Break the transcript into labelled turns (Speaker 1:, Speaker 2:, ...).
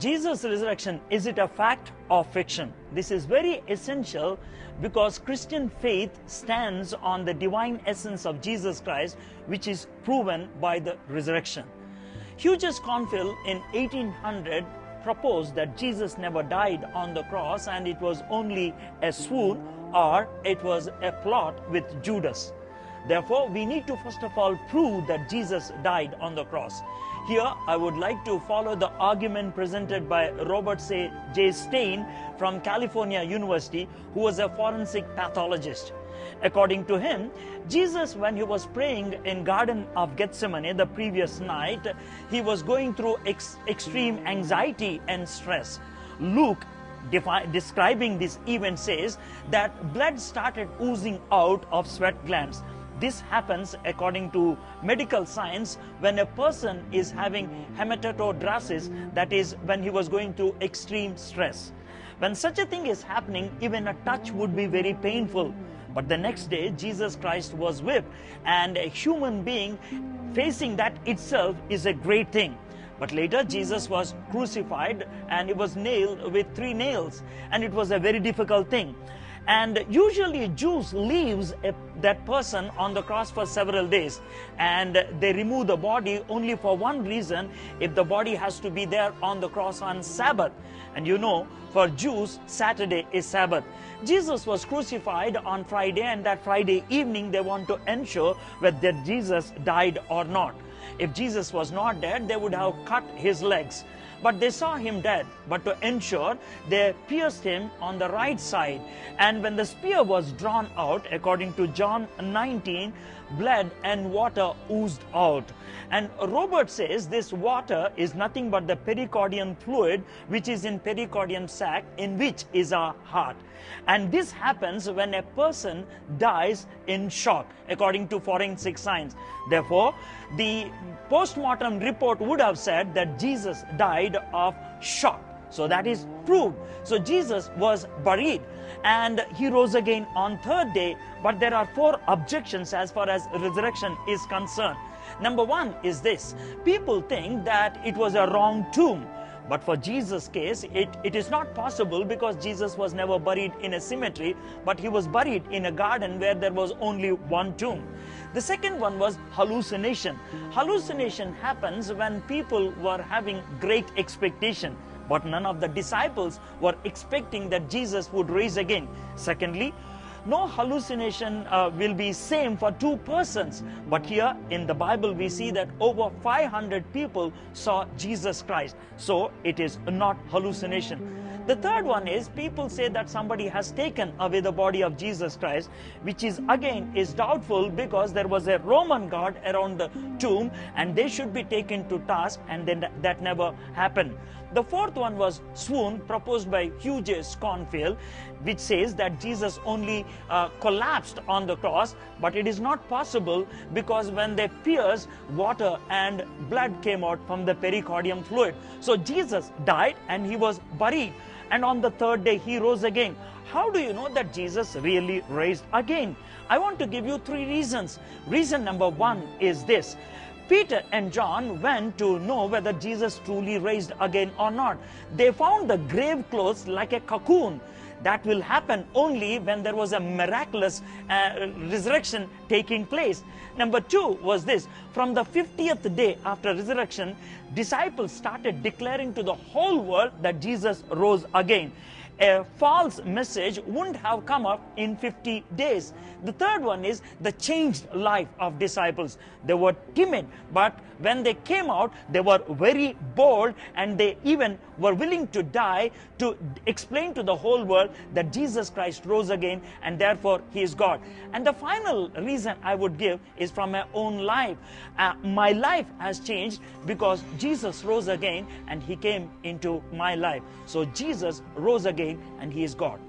Speaker 1: Jesus' resurrection, is it a fact or fiction? This is very essential because Christian faith stands on the divine essence of Jesus Christ, which is proven by the resurrection. Hughes Confill in 1800 proposed that Jesus never died on the cross and it was only a swoon, or it was a plot with Judas. Therefore, we need to first of all prove that Jesus died on the cross. Here, I would like to follow the argument presented by Robert J. Stein from California University, who was a forensic pathologist. According to him, Jesus, when he was praying in Garden of Gethsemane the previous night, he was going through extreme anxiety and stress. Luke, describing this event, says that blood started oozing out of sweat glands. This happens, according to medical science, when a person is having hematodrosis, that is, when he was going through extreme stress. When such a thing is happening, even a touch would be very painful. But the next day, Jesus Christ was whipped, and a human being facing that itself is a great thing. But later, Jesus was crucified and he was nailed with 3 nails, and it was a very difficult thing. And usually Jews leaves that person on the cross for several days, and they remove the body only for one reason: if the body has to be there on the cross on Sabbath. And you know, for Jews, Saturday is Sabbath. Jesus was crucified on Friday, and that Friday evening they want to ensure whether Jesus died or not. If Jesus was not dead, they would have cut his legs. But they saw him dead. But to ensure, they pierced him on the right side. And when the spear was drawn out, according to John 19, blood and water oozed out. And Robert says this water is nothing but the pericardium fluid, which is in pericardium sac, in which is our heart. And this happens when a person dies in shock, according to forensic science. Therefore, the post-mortem report would have said that Jesus died of shock. So that is proved. So Jesus was buried and he rose again on 3rd day. But there are 4 objections as far as resurrection is concerned. Number 1 is this: people think that it was a wrong tomb. But for Jesus' case, it is not possible, because Jesus was never buried in a cemetery, but he was buried in a garden where there was only one tomb. The second one was hallucination. Hallucination happens when people were having great expectation, but none of the disciples were expecting that Jesus would rise again. Secondly, no hallucination will be same for 2 persons. But here in the Bible we see that over 500 people saw Jesus Christ. So it is not hallucination. The third one is, people say that somebody has taken away the body of Jesus Christ, which is again is doubtful, because there was a Roman guard around the tomb and they should be taken to task, and then that never happened. The fourth one was swoon, proposed by Hughes Confill, which says that Jesus only collapsed on the cross, but it is not possible, because when they pierced, water and blood came out from the pericardium fluid. So Jesus died and he was buried, and on the 3rd day he rose again. How do you know that Jesus really raised again? I want to give you 3 reasons. Reason number 1 is this: Peter and John went to know whether Jesus truly raised again or not. They found the grave clothes like a cocoon. That will happen only when there was a miraculous resurrection taking place. Number 2 was this: from the 50th day after resurrection, disciples started declaring to the whole world that Jesus rose again. A false message wouldn't have come up in 50 days. The third one is the changed life of disciples. They were timid, but when they came out, they were very bold, and they even were willing to die to explain to the whole world that Jesus Christ rose again, and therefore he is God. And the final reason I would give is from my own life. My life has changed because Jesus rose again and he came into my life. So Jesus rose again and he is God.